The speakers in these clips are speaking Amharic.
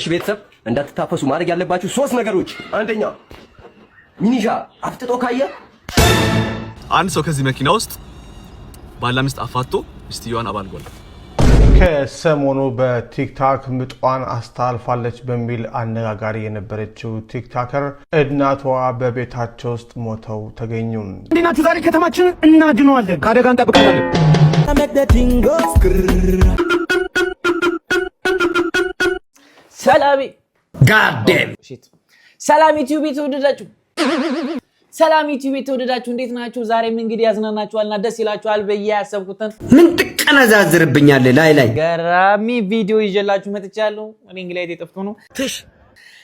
እሺ ቤተሰብ እንዳትታፈሱ ማድረግ ያለባችሁ 3 ነገሮች። አንደኛ ሚኒሻ አፍጥጦ ካየ አንድ ሰው ከዚህ መኪና ውስጥ ባላ ሚስት አፋቶ ሚስትየዋን አባልጓል። ከሰሞኑ በቲክታክ ምጧን አስተላልፋለች በሚል አነጋጋሪ የነበረችው ቲክታከር እናቷ በቤታቸው ውስጥ ሞተው ተገኙ። እንዴናችሁ ዛሬ ከተማችንን እናድነዋለን፣ ካደጋ እንጠብቃለን። ሰላም ጋርደን ሺት ሰላም ዩቲዩብ ተወደዳችሁ፣ ሰላም ዩቲዩብ ተወደዳችሁ፣ እንዴት ናችሁ? ዛሬም እንግዲህ ያዝናናችኋልና ደስ ይላችኋል በያሰብኩትን ምን ትቀነዛዝርብኛለህ? ላይ ገራሚ ቪዲዮ ይዤላችሁ መጥቻለሁ። እኔ እንግዲህ ተጠፍቶ ነው ትሽ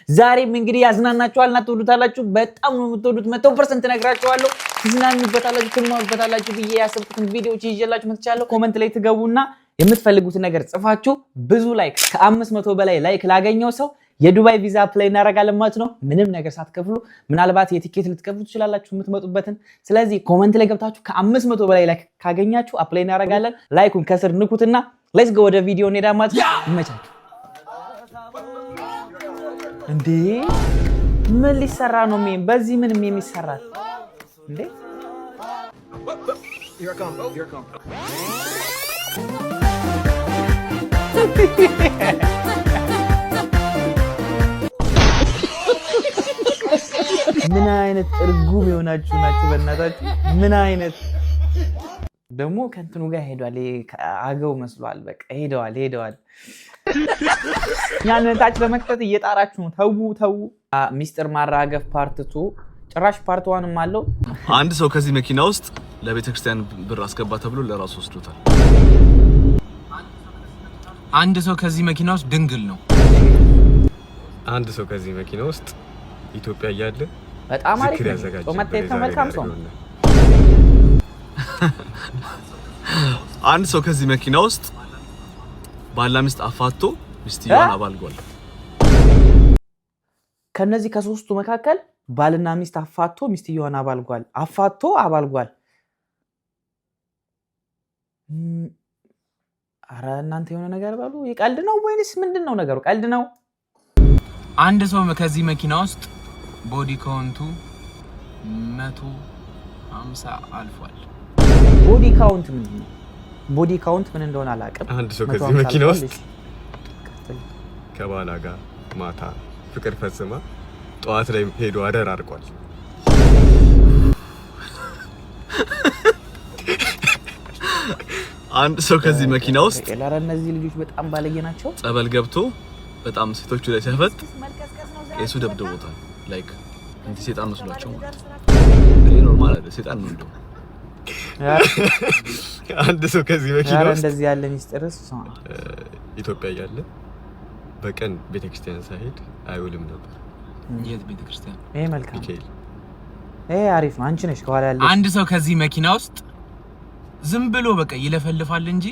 ዛሬም እንግዲህ ያዝናናችኋልና ትወዱታላችሁ። በጣም ነው የምትወዱት 100% ነግራችኋለሁ። ትዝናኑበታላችሁ፣ ትማሩበታላችሁ ብዬ ያሰብኩትን ቪዲዮዎች ይዤላችሁ መጥቻለሁ። ኮሜንት ላይ ትገቡና የምትፈልጉት ነገር ጽፋችሁ ብዙ ላይክ ከ500 በላይ ላይክ ላገኘው ሰው የዱባይ ቪዛ አፕላይ እናደርጋለን ማለት ነው። ምንም ነገር ሳትከፍሉ ምናልባት የቲኬት ልትከፍሉ ትችላላችሁ የምትመጡበትን። ስለዚህ ኮሜንት ላይ ገብታችሁ ከ500 በላይ ላይክ ካገኛችሁ አፕላይ እናደርጋለን። ላይኩን ከስር ንኩትና ሌትስ ጎ ወደ ቪዲዮ እንሄዳ ማለት ነው። ይመቻችሁ። እንዴ ምን ሊሰራ ነው? በዚህ ምንም የሚሰራ እንዴ? ምን አይነት እርጉም የሆናችሁ ናችሁ በእናታችሁ። ምን አይነት ደግሞ ከእንትኑ ጋር ሄዷል። አገው መስሏል። በቃ ሄደዋል። ያንን ታች ለመክተት እየጣራችሁ ነው። ተው። ሚስጥር ማራገፍ ፓርት 2 ጭራሽ ፓርት 1ም አለው። አንድ ሰው ከዚህ መኪና ውስጥ ለቤተክርስቲያን ብር አስገባ ተብሎ ለራሱ ወስዶታል። አንድ ሰው ከዚህ መኪና ውስጥ ድንግል ነው። አንድ ሰው ከዚህ መኪና ውስጥ ኢትዮጵያ እያለ በጣም አሪፍ ነው። መልካም ሰው። አንድ ሰው ከዚህ መኪና ውስጥ ባላ ሚስት አፋቶ ሚስትየዋን አባልጓል። ከነዚህ ከሶስቱ መካከል ባልና ሚስት አፋቶ ሚስትየዋን አባልጓል። አባልጓል። አረ እናንተ የሆነ ነገር በሉ። ይቀልድ ነው ወይስ ምንድነው ነገሩ? ቀልድ ነው። አንድ ሰው ከዚህ መኪና ውስጥ ቦዲ ካውንቱ 150 አልፏል። ቦዲ ካውንት ምንድነው? ቦዲ ካውንት ምን እንደሆነ አላውቅም። አንድ ሰው ከዚህ መኪና ውስጥ ከባላ ጋር ማታ ፍቅር ፈጽማ ጠዋት ላይ ሄዶ አደር አርቋል። አንድ ሰው ከዚህ መኪና ውስጥ ለራ እነዚህ ልጆች በጣም ባለየ ናቸው። ጸበል ገብቶ በጣም ሴቶቹ ላይ ሲያፈጥ እሱ ደብድቦታል። ላይክ እንት ሰይጣን መስሏቸው ማለት ነው። ኖርማል አይደል? ሰይጣን ነው እንደው። አንድ ሰው ከዚህ መኪና ውስጥ እንደዚህ ያለ ሚስጥርስ ኢትዮጵያ እያለ በቀን ቤተክርስቲያን ሳይሄድ አይውልም ነበር። የት ቤተክርስቲያን? ይሄ መልካም ይሄ አሪፍ ነው። አንቺ ነሽ ከኋላ ያለ። አንድ ሰው ከዚህ መኪና ውስጥ ዝም ብሎ በቃ ይለፈልፋል እንጂ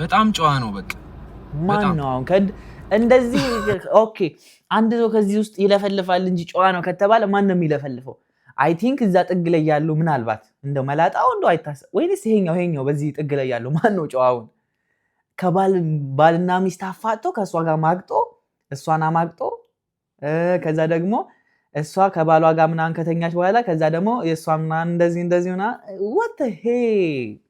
በጣም ጨዋ ነው። በቃ ማን ነው አሁን እንደዚህ? ኦኬ አንድ ሰው ከዚህ ውስጥ ይለፈልፋል እንጂ ጨዋ ነው ከተባለ ማን ነው የሚለፈልፈው? አይ ቲንክ እዛ ጥግ ላይ ያለው ምናልባት እንደው መላጣው እንደው አይታሰብ ወይስ ይሄኛው በዚህ ጥግ ላይ ያለው ማን ነው ጨዋውን? ባልና ሚስት አፋጦ ከሷ ጋር ማግጦ እሷን አማግጦ ከዛ ደግሞ እሷ ከባሏ ጋር ምናምን ከተኛች በኋላ ከዛ ደግሞ የሷ ምናምን እንደዚህና what the heck?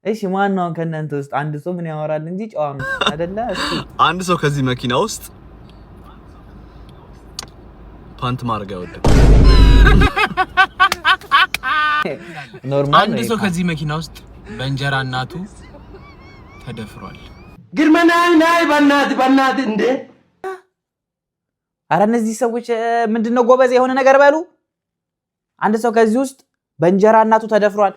እሺ ማን ነው ከእናንተ ውስጥ አንድ ሰው ምን ያወራል እንጂ ጨዋ ነው አይደለ? እሺ አንድ ሰው ከዚህ መኪና ውስጥ ፓንት ማርጋ ወደ ኖርማል። አንድ ሰው ከዚህ መኪና ውስጥ በእንጀራ እናቱ ተደፍሯል። ግርመናይ በእናት እንዴ! አረ እነዚህ ሰዎች ምንድነው ጎበዝ የሆነ ነገር በሉ። አንድ ሰው ከዚህ ውስጥ በእንጀራ እናቱ ተደፍሯል።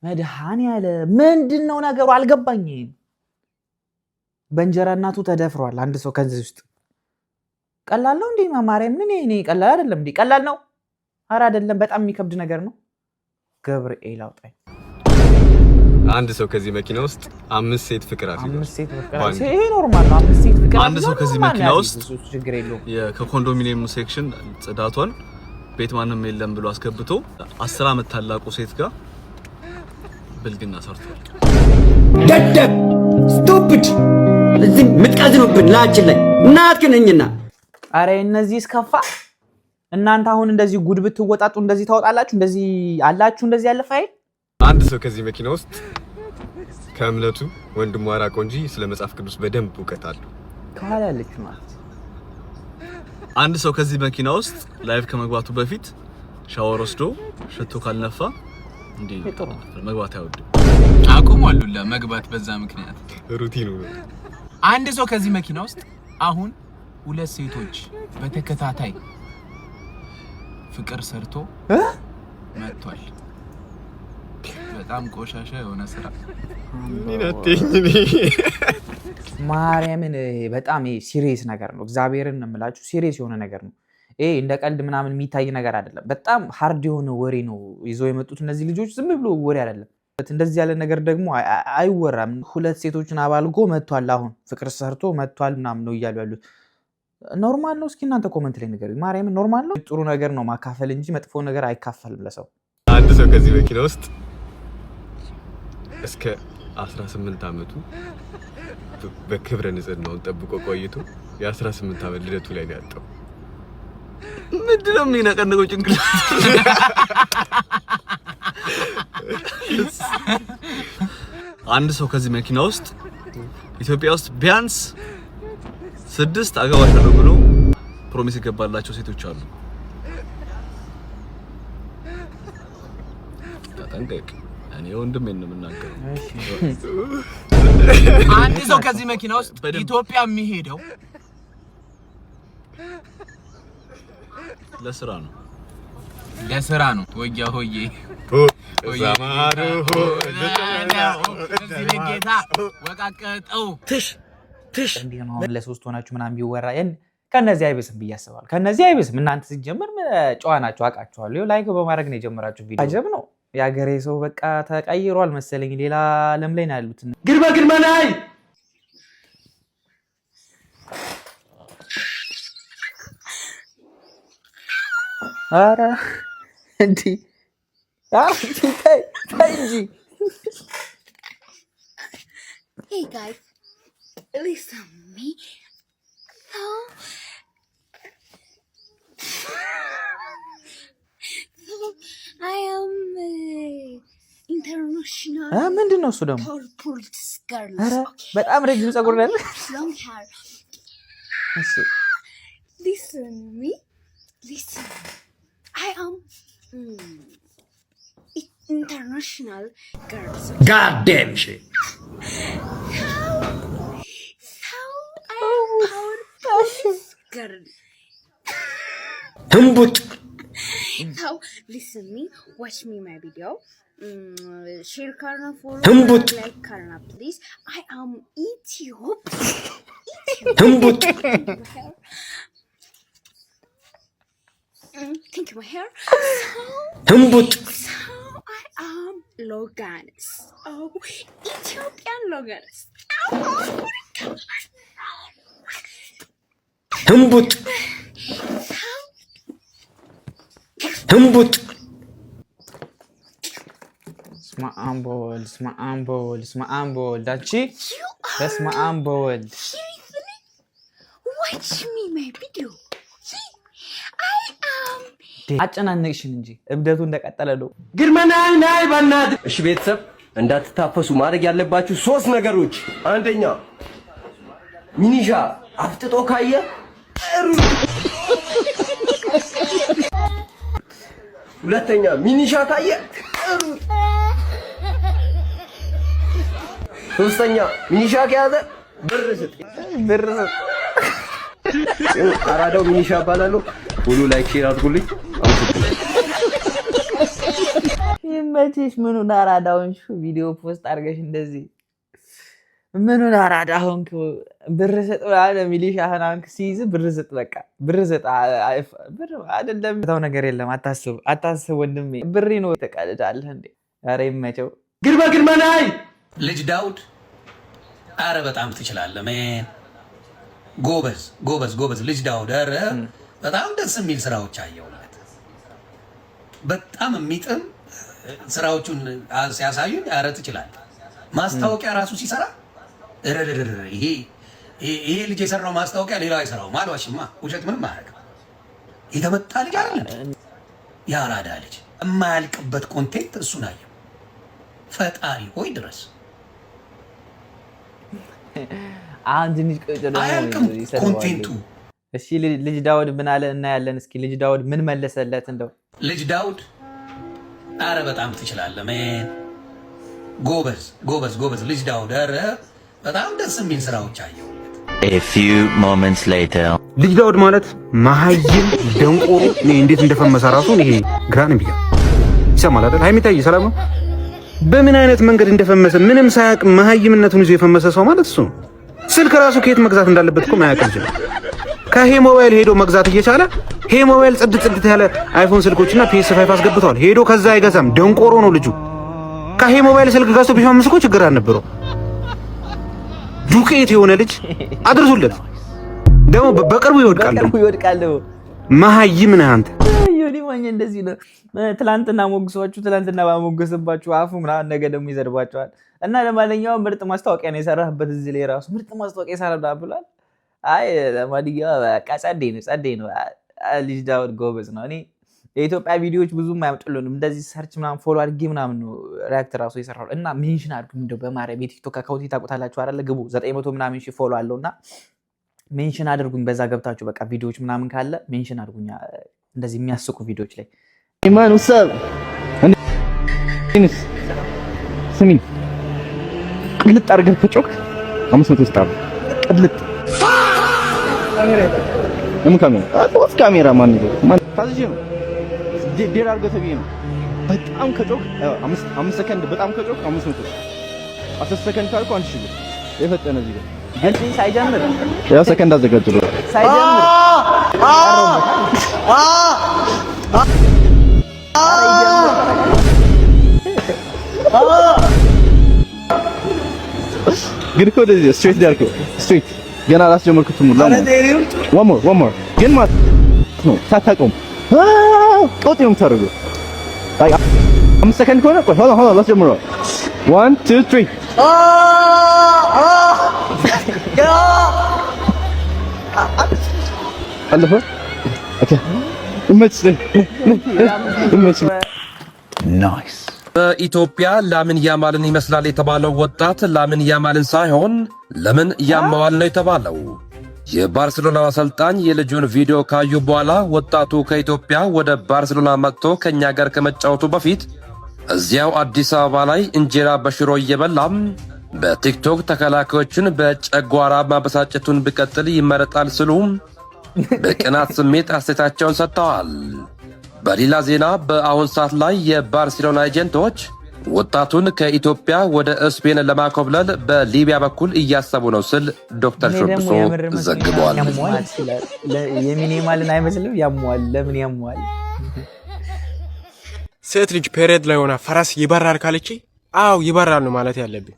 መድኃኒዓለም ምንድነው ነገሩ? አልገባኝም። በእንጀራ እናቱ ተደፍሯል አንድ ሰው ከዚህ ውስጥ። ቀላል ነው እንዴ? ማማሪያም እኔ ቀላል አይደለም እንዴ? ቀላል ነው? አረ አይደለም፣ በጣም የሚከብድ ነገር ነው። ገብርኤል አውጣኝ። አንድ ሰው ከዚህ መኪና ውስጥ 5 ሴት ፍቅር አስይዟል። ይሄ ኖርማል ነው። 5 ሴት ፍቅር። አንድ ሰው ከዚህ መኪና ውስጥ ችግር የለውም ከኮንዶሚኒየም ሴክሽን ጽዳቷን ቤት ማንም የለም ብሎ አስገብቶ 10 ዓመት ታላቁ ሴት ጋር ብልግና ሰርቷል። ደደብ ስቱፒድ እዚህ ምትቀዝኑብን ላችን ላይ እናትክንኝና አረ እነዚህ እስከፋ እናንተ አሁን እንደዚህ ጉድ ብትወጣጡ እንደዚህ ታወጣላችሁ እንደዚህ አላችሁ እንደዚህ ያለ ፋይል አንድ ሰው ከዚህ መኪና ውስጥ ከእምነቱ ወንድሙ አራቆ እንጂ ስለ መጽሐፍ ቅዱስ በደንብ እውቀት አለው። ከኋላ ያለችው ማለት አንድ ሰው ከዚህ መኪና ውስጥ ላይቭ ከመግባቱ በፊት ሻወር ወስዶ ሽቶ ካልነፋ እንዴ መግባት አይወድም። አቁሟል ለመግባት በዛ ምክንያት ሩቲኑ ነው። አንድ ሰው ከዚህ መኪና ውስጥ አሁን ሁለት ሴቶች በተከታታይ ፍቅር ሰርቶ መጥቷል። በጣም ቆሻሻ የሆነ ስራ ማርያምን በጣም ሲሪየስ ነገር ነው። እግዚአብሔርን ነው የምላችሁ ሲሪየስ የሆነ ነገር ነው። እንደ ቀልድ ምናምን የሚታይ ነገር አይደለም። በጣም ሃርድ የሆነ ወሬ ነው ይዘው የመጡት እነዚህ ልጆች። ዝም ብሎ ወሬ አይደለም። እንደዚህ ያለ ነገር ደግሞ አይወራም። ሁለት ሴቶችን አባልጎ መጥቷል፣ አሁን ፍቅር ሰርቶ መጥቷል ምናምን ነው እያሉ ያሉት። ኖርማል ነው? እስኪ እናንተ ኮሜንት ላይ ንገሩኝ። ማርያምን ኖርማል ነው? ጥሩ ነገር ነው ማካፈል እንጂ መጥፎ ነገር አይካፈልም ለሰው። አንድ ሰው ከዚህ መኪና ውስጥ እስከ 18 ዓመቱ በክብረ ንጽህናውን ጠብቆ ቆይቶ የ18 ዓመት ልደቱ ላይ ነው ያጣው። ምንድነው የሚነቀንቀው ጭንቅላት? አንድ ሰው ከዚህ መኪና ውስጥ ኢትዮጵያ ውስጥ ቢያንስ 6 አገባሻለሁ ብሎ ፕሮሚስ የገባላቸው ሴቶች አሉ። ተጠንቀቅ። እኔ ወንድሜን ነው የምናገረው። አንድ ሰው ከዚህ መኪና ውስጥ ኢትዮጵያ የሚሄደው ለስራ ነው። ለስራ ነው። ወያ ሆዬ ዘማሩ ጌታ ወቃቀጠው ትሽ እንዴ ነው ለሶስት ሆናችሁ ምናምን ቢወራ ከነዚህ አይበስም ብዬ አስባለሁ። ከነዚህ አይበስም። እናንተ ሲጀምር ጨዋ ናችሁ አውቃችኋለሁ። ላይክ በማድረግ ነው የጀመራችሁ ቪዲዮ። አጀብ ነው። ያገሬ ሰው በቃ ተቀይሯል መሰለኝ። ሌላ ዓለም ላይ ነው ያሉት። ግርማ ናይ አረ እንዴ እንጂ Hey guys, listen to me. So I am international. ምንድን ነው እሱ ደግሞ? አረ በጣም ረጅም ጸጉር ነው። Long hair. እሺ Listen to me. Listen. I am international girls. God damn shit. How I am powerful girl. Humbut. Now listen me, watch me my video. Share Karna follow. Humbut. Like Karna please. I am Ethiopia. Humbut. Thank you my hair. Humbut. So I am Loganes. Oh, Ethiopian Loganes. Humbut. Humbut. ስማ አምቦል ዳቺ በስማ አምቦል Seriously? Watch me my video. See? I am አጨናነቅሽን እንጂ እብደቱ እንደቀጠለ ነው። ግርማ ናይ በእናትህ። እሺ ቤተሰብ እንዳትታፈሱ ማድረግ ያለባችሁ 3 ነገሮች። አንደኛ ሚኒሻ አፍጥጦ ካየ ሁለተኛ ሚኒሻ ካየ ሶስተኛ ሚኒሻ ከያዘ ብር ስጥ። አራዳው ሚኒሻ ባላሉ ሁሉ ላይክ ሼር አድርጉልኝ። ይመችሽ። ምኑን አራዳውን ቪዲዮ ፖስት አድርገሽ እንደዚህ ምኑን አራዳ ሆንክ? ብር ስጥ አለ ሚሊሻህን አንክ ሲይዝ ብር ስጥ፣ በቃ ብር ስጥ። ብር አይደለም ታው ነገር የለም። አታስብ ወንድሜ፣ ብር ነው። ተቀልዳለህ እንዴ? ኧረ ይመቸው። ግርማ ናይ ልጅ ዳውድ፣ አረ በጣም ትችላለህ ማን። ጎበዝ ልጅ ዳውድ። አረ በጣም ደስ የሚል ስራዎች አየሁለት። በጣም የሚጥም ስራዎቹን ሲያሳዩኝ፣ አረ ትችላለህ። ማስታወቂያ ራሱ ሲሰራ ይሄ ይሄ ልጅ የሰራው ማስታወቂያ ሌላው አይሰራውም። አልዋሽማ፣ ውሸት ምንም አያደርግም። የተመታ ልጅ አይደለም። ያራዳ ልጅ የማያልቅበት ኮንቴንት እሱን አየው። ፈጣሪ ሆይ ድረስ አንድ ልጅ አያልቅም ኮንቴንቱ። እሺ ልጅ ዳውድ ምን አለ እናያለን። እስኪ ልጅ ዳውድ ምን መለሰለት? እንደው ልጅ ዳውድ አረ በጣም ትችላለህ ሜን፣ ጎበዝ ልጅ ዳውድ። አረ በጣም ደስ የሚል ስራዎች አየው። A few moments later ልጅ ዳውድ ማለት መሀይም ደንቆሮ እንዴት እንደፈመሰ ራሱን ይሄ ግራን ቢያ ይሰማል አይደል? ሃይሚታይ ሰላም ነው። በምን አይነት መንገድ እንደፈመሰ ምንም ሳያውቅ መሀይምነቱን ይዞ የፈመሰ ሰው ማለት እሱ። ስልክ ራሱ ከየት መግዛት እንዳለበት እኮ ማያውቅ እንጂ ከሄ ሞባይል ሄዶ መግዛት እየቻለ ሄ ሞባይል ጽድት ያለ አይፎን ስልኮችና PS5 አስገብቷል። ሄዶ ከዛ አይገዛም። ደንቆሮ ነው ልጁ። ከሄ ሞባይል ስልክ ገዝቶ ቢፈምስ እኮ ችግር አልነበረው። ዱቄት የሆነ ልጅ አድርሱለት። ደግሞ በቅርቡ ይወድቃል። መሀይም ነህ አንተ። ዮኒ ማኛ እንደዚህ ነው። ትላንትና ሞግሷችሁ፣ ትላንትና ባሞገስባችሁ አፉ ምናምን ነገ ደግሞ ይዘድባቸዋል። እና ለማንኛውም ምርጥ ማስታወቂያ ነው የሰራህበት። እዚህ ላይ ራሱ ምርጥ ማስታወቂያ ይሰራል ብሏል። አይ ለማንኛውም በቃ ጸዴ ነው። ልጅ ዳውድ ጎበዝ ነው። እኔ የኢትዮጵያ ቪዲዮዎች ብዙም አያመጡልንም። እንደዚህ ሰርች ምናምን ፎሎ አድርጌ ምናምን ነው ሪያክት ራሱ የሰራው። እና ሜንሽን አድርጉ እንደው በማርያም የቲክቶክ አካውንት ታውቁታላችሁ አይደለ? ግቡ 900 ምናምን ሺህ ፎሎ አለውና ሜንሽን አድርጉኝ። በዛ ገብታችሁ በቃ ቪዲዮዎች ምናምን ካለ ሜንሽን አድርጉኝ። እንደዚህ የሚያስቁ ቪዲዮዎች ላይ ኢማን ወሰብ እንስ ስሚኝ፣ ቅልጥ አድርገህ ከጮክ 500 ስታር ቅልጥ ካሜራ ማን ነው ታዝጂ ነው ዴር አድርገህ ተብዬ ነው። በጣም ከጮክ 5 ሰከንድ በጣም ከጮክ 500 10 ሰከንድ ካልኩ 1000 የፈጠነ እዚህ ጋር ግን ሳይጀምር ያ ሰከንድ አዘጋጅሎ ሳይጀምር ግን እኮ እንደዚህ ስትሬት ዳርኩ ስትሬት ገና አላስጀመርኩትም። one more ግን ማለት ነው ሳታቆም ቆጥ ነው የምታደርገው። አይ 5 ሰከንድ ከሆነ ቆይ ሆላ ላስጀምረው 1 2 3 አለፈ። ኦኬ ናይስ። በኢትዮጵያ ላምን ያማልን ይመስላል የተባለው ወጣት ላምን ያማልን ሳይሆን ለምን ያማዋል ነው የተባለው። የባርሴሎና አሰልጣኝ የልጁን ቪዲዮ ካዩ በኋላ ወጣቱ ከኢትዮጵያ ወደ ባርሴሎና መጥቶ ከኛ ጋር ከመጫወቱ በፊት እዚያው አዲስ አበባ ላይ እንጀራ በሽሮ እየበላም በቲክቶክ ተከላካዮችን በጨጓራ ማበሳጨቱን ቢቀጥል ይመረጣል ሲሉ በቅናት ስሜት አስተያየታቸውን ሰጥተዋል። በሌላ ዜና በአሁን ሰዓት ላይ የባርሴሎና ኤጀንቶች ወጣቱን ከኢትዮጵያ ወደ ስፔን ለማኮብለል በሊቢያ በኩል እያሰቡ ነው ሲል ዶክተር ሾብሶ ዘግቧል። የሚኒማልን አይመስልም? ያሟል። ለምን ያሟል? ሴት ልጅ ፔሬድ ላይ ሆና ፈረስ ይበራል ካለች አው ይበራል ነው ማለት ያለብኝ።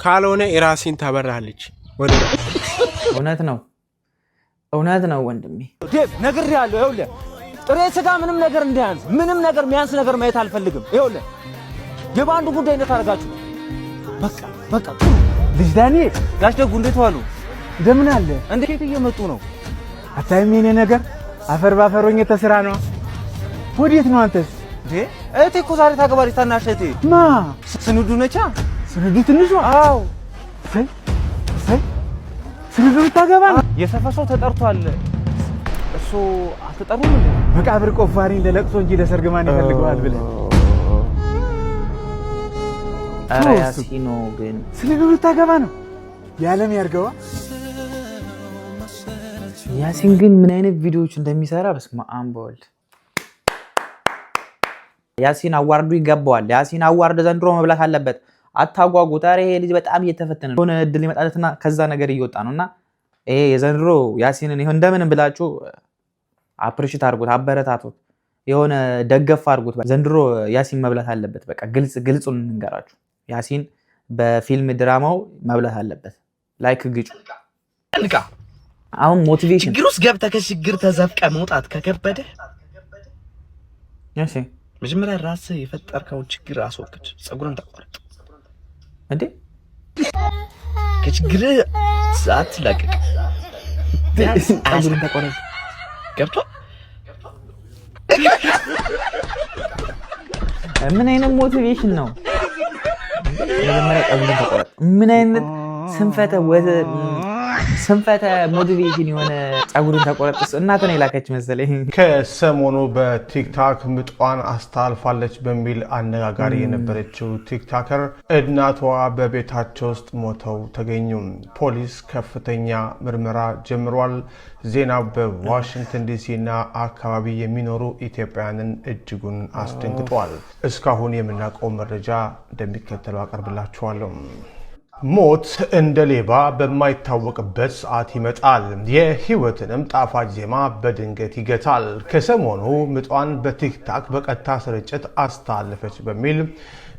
ካልሆነ የራሲን ታበራለች። እውነት ነው ወንድሜ። ዴቭ ነግሬሃለሁ። ይኸውልህ ጥሬ ስጋ ምንም ነገር እንዳያንስ ምንም ነገር የሚያንስ ነገር ማየት አልፈልግም። ይኸውልህ የባንዱ ጉዳይ እንደታረጋችሁ በቃ ልጅ ዳንኤል ጋሽ ደጉ እንዴት ዋሉ? እንደምን አለ? እንዴት እየመጡ ነው? አታይም? የኔ ነገር አፈር ባፈሮኝ ተስራ ነው። ወዴት ነው አንተስ? እህቴ እኮ ዛሬ ታገባለች። ታናሽ እህቴ ማ ስንዱ ነቻ። ስንዱ ትንሿ? አዎ። ስንዱ ታገባ ነው። የሰፈሰው ተጠርቷል። እሱ አትጠሩም? መቃብር ቆፋሪ ለለቅሶ እንጂ ለሰርግ ማን ይፈልገዋል ብለህ ኧረ ያሲኖ ግን ስንዱ ታገባ ነው። የዓለም ያርገዋ። ያሲን ግን ምን አይነት ቪዲዮዎች እንደሚሰራ በስመ አብ ወልድ። ያሲን አዋርዱ ይገባዋል። ያሲን አዋርድ ዘንድሮ መብላት አለበት። አታጓጉት። ኧረ ይሄ ልጅ በጣም እየተፈተነ ነው። ሆነ እድል ይመጣለትና ከዛ ነገር እየወጣ ነውና ይሄ የዘንድሮ ያሲንን ይሁን እንደምንም ብላችሁ አፕሪሺየት አድርጉት፣ አበረታቱት፣ የሆነ ደገፍ አድርጉት። ዘንድሮ ያሲን መብላት አለበት። በቃ ግልጹን እንንገራችሁ። ያሲን በፊልም ድራማው መብላት አለበት። ላይክ ግጩ። አሁን ሞቲቬሽን ችግር ውስጥ ገብተህ ከችግር ተዘፍቀ መውጣት ከከበደ እሺ መጀመሪያ ራስህ የፈጠርከው ችግር አስወግድ። ፀጉርን ተቆረጥ እንዴ! ከችግር አትላቀቅ። ጸጉርን ተቆረጥ ገብቶ ምን አይነት ሞቲቬሽን ነው? መጀመሪያ ጸጉርን ተቆረጥ። ምን አይነት ስንፈተ ሞቲቬሽን የሆነ ጸጉርን ተቆረጥ። እናትን የላከች መሰለኝ። ከሰሞኑ በቲክታክ ምጧን አስተላልፋለች በሚል አነጋጋሪ የነበረችው ቲክታከር እናቷ በቤታቸው ውስጥ ሞተው ተገኙ። ፖሊስ ከፍተኛ ምርመራ ጀምሯል። ዜናው በዋሽንግተን ዲሲ እና አካባቢ የሚኖሩ ኢትዮጵያውያንን እጅጉን አስደንግጧል። እስካሁን የምናውቀው መረጃ እንደሚከተለው አቀርብላችኋለሁ። ሞት እንደ ሌባ በማይታወቅበት ሰዓት ይመጣል፣ የህይወትንም ጣፋጭ ዜማ በድንገት ይገታል። ከሰሞኑ ምጧን በቲክታክ በቀጥታ ስርጭት አስተላለፈች በሚል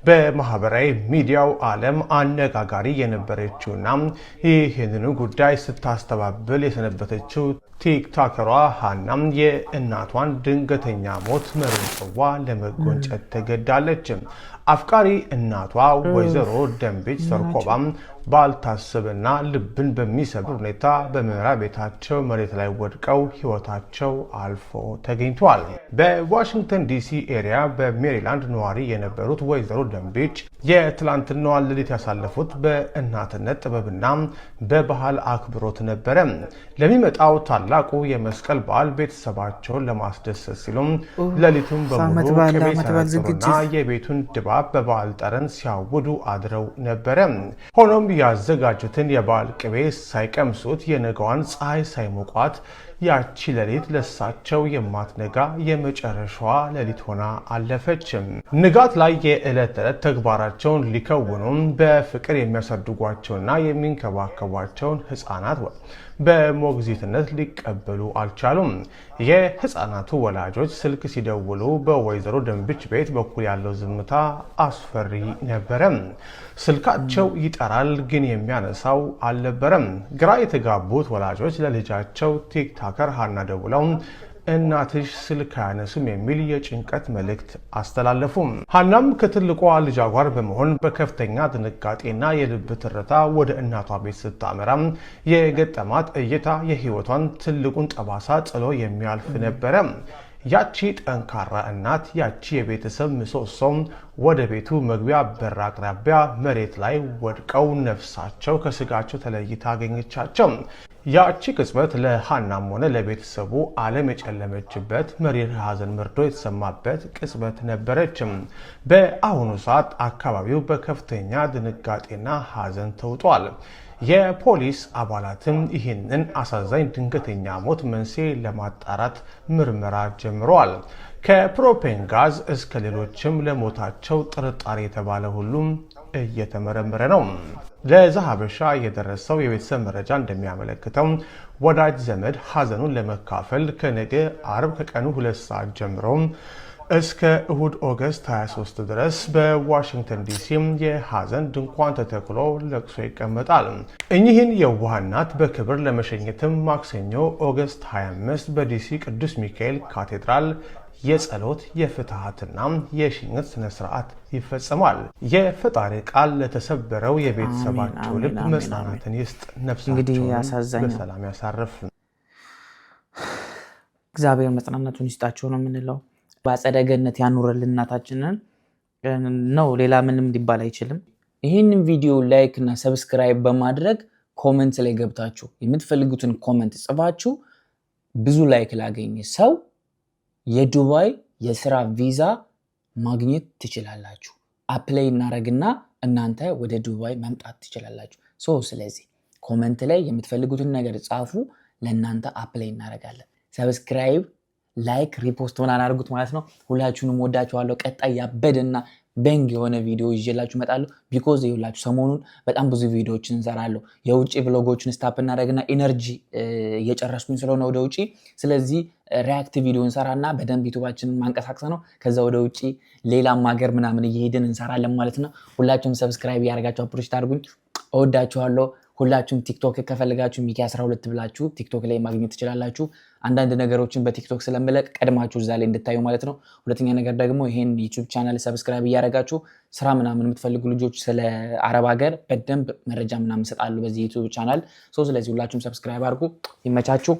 በማህበራዊ ሚዲያው ዓለም አነጋጋሪ የነበረችውና ይህንኑ ጉዳይ ስታስተባብል የሰነበተችው ቲክታከሯ ሃናም የእናቷን ድንገተኛ ሞት መሪር ጽዋ ለመጎንጨት ተገዳለች። አፍቃሪ እናቷ ወይዘሮ ደንቤች ሰርኮባም ባልታሰበና ልብን በሚሰብር ሁኔታ በመኖሪያ ቤታቸው መሬት ላይ ወድቀው ህይወታቸው አልፎ ተገኝቷል። በዋሽንግተን ዲሲ ኤሪያ በሜሪላንድ ነዋሪ የነበሩት ወይዘሮ ደንቤች የትላንትናዋን ሌሊት ያሳለፉት በእናትነት ጥበብና በባህል አክብሮት ነበረ። ለሚመጣው ታላቁ የመስቀል በዓል ቤተሰባቸውን ለማስደሰት ሲሉም ሌሊቱን በሙሉ ከቤተሰባቸውና የቤቱን ድባብ በበዓል ጠረን ሲያውዱ አድረው ነበረ። ሆኖም ያዘጋጁትን የበዓል ቅቤ ሳይቀምሱት የነገዋን ፀሐይ ሳይሞቋት ያቺ ሌሊት ለሳቸው የማትነጋ የመጨረሻዋ ሌሊት ሆና አለፈች። ንጋት ላይ የዕለት ተዕለት ተግባራቸውን ሊከውኑም በፍቅር የሚያሳድጓቸውና የሚንከባከቧቸውን ህፃናት በሞግዚትነት ሊቀበሉ አልቻሉም። የህፃናቱ ወላጆች ስልክ ሲደውሉ በወይዘሮ ደንብች ቤት በኩል ያለው ዝምታ አስፈሪ ነበረ። ስልካቸው ይጠራል፣ ግን የሚያነሳው አልነበረም። ግራ የተጋቡት ወላጆች ለልጃቸው ቲክታከር ሃና ደውለው እናትሽ ስልክ አያነሱም የሚል የጭንቀት መልእክት አስተላለፉ። ሃናም ከትልቋ ልጇ ጋር በመሆን በከፍተኛ ድንጋጤና የልብ ትርታ ወደ እናቷ ቤት ስታመራ የገጠማት እይታ የህይወቷን ትልቁን ጠባሳ ጥሎ የሚያልፍ ነበረ። ያቺ ጠንካራ እናት፣ ያቺ የቤተሰብ ምሰሶም ወደ ቤቱ መግቢያ በር አቅራቢያ መሬት ላይ ወድቀው ነፍሳቸው ከስጋቸው ተለይታ አገኘቻቸው። ያቺ ቅጽበት ለሃናም ሆነ ለቤተሰቡ ዓለም የጨለመችበት መሪር ሐዘን መርዶ የተሰማበት ቅጽበት ነበረች። በአሁኑ ሰዓት አካባቢው በከፍተኛ ድንጋጤና ሐዘን ተውጧል። የፖሊስ አባላትም ይህንን አሳዛኝ ድንገተኛ ሞት መንስኤ ለማጣራት ምርመራ ጀምረዋል። ከፕሮፔን ጋዝ እስከ ሌሎችም ለሞታቸው ጥርጣሬ የተባለ ሁሉም እየተመረመረ ነው። ለዛሀበሻ የደረሰው የቤተሰብ መረጃ እንደሚያመለክተው ወዳጅ ዘመድ ሐዘኑን ለመካፈል ከነገ አርብ ከቀኑ 2 ሰዓት ጀምሮ እስከ እሁድ ኦገስት 23 ድረስ በዋሽንግተን ዲሲ የሐዘን ድንኳን ተተክሎ ለቅሶ ይቀመጣል። እኚህን የዋህ እናት በክብር ለመሸኘትም ማክሰኞ ኦገስት 25 በዲሲ ቅዱስ ሚካኤል ካቴድራል የጸሎት የፍትሃትና የሽኝት ስነ ስርዓት ይፈጸማል። የፈጣሪ ቃል ለተሰበረው የቤተሰባቸው ልብ መጽናናትን ይስጥ፣ ነፍሳቸውን በሰላም ያሳርፍ። እግዚአብሔር መጽናናቱን ይስጣቸው ነው የምንለው። በአጸደ ገነት ያኑረልን እናታችንን ነው። ሌላ ምንም ሊባል አይችልም። ይህንን ቪዲዮ ላይክ እና ሰብስክራይብ በማድረግ ኮመንት ላይ ገብታችሁ የምትፈልጉትን ኮመንት ጽፋችሁ ብዙ ላይክ ላገኘ ሰው የዱባይ የስራ ቪዛ ማግኘት ትችላላችሁ። አፕላይ እናረግና እናንተ ወደ ዱባይ መምጣት ትችላላችሁ። ስለዚህ ኮመንት ላይ የምትፈልጉትን ነገር ጻፉ፣ ለእናንተ አፕላይ እናረጋለን። ሰብስክራይብ፣ ላይክ፣ ሪፖስት ምናምን አድርጉት ማለት ነው። ሁላችሁንም ወዳችኋለሁ። ቀጣይ ያበደና በንግ የሆነ ቪዲዮ ይዤላችሁ እመጣለሁ። ቢኮዝ ይኸውላችሁ ሰሞኑን በጣም ብዙ ቪዲዮዎችን እንሰራለሁ። የውጭ ብሎጎችን ስታፕ እናደርግና ኢነርጂ እየጨረስኩኝ ስለሆነ ወደ ውጭ፣ ስለዚህ ሪያክት ቪዲዮ እንሰራና በደንብ ዩቱባችንን ማንቀሳቀስ ነው። ከዛ ወደ ውጭ ሌላም ሀገር ምናምን እየሄድን እንሰራለን ማለት ነው። ሁላችሁም ሰብስክራይብ ያደርጋችሁ አፕሮች ታድርጉኝ። እወዳችኋለሁ። ሁላችሁም ቲክቶክ ከፈልጋችሁ ሚኪ 12 ብላችሁ ቲክቶክ ላይ ማግኘት ትችላላችሁ። አንዳንድ ነገሮችን በቲክቶክ ስለምለቅ ቀድማችሁ እዛ ላይ እንድታዩ ማለት ነው። ሁለተኛ ነገር ደግሞ ይሄን ዩቲዩብ ቻናል ሰብስክራይብ እያደረጋችሁ ስራ ምናምን የምትፈልጉ ልጆች ስለ አረብ ሀገር በደንብ መረጃ ምናምን ሰጣለሁ በዚህ ዩቲዩብ ቻናል። ስለዚህ ሁላችሁም ሰብስክራይብ አድርጉ። ይመቻችሁ።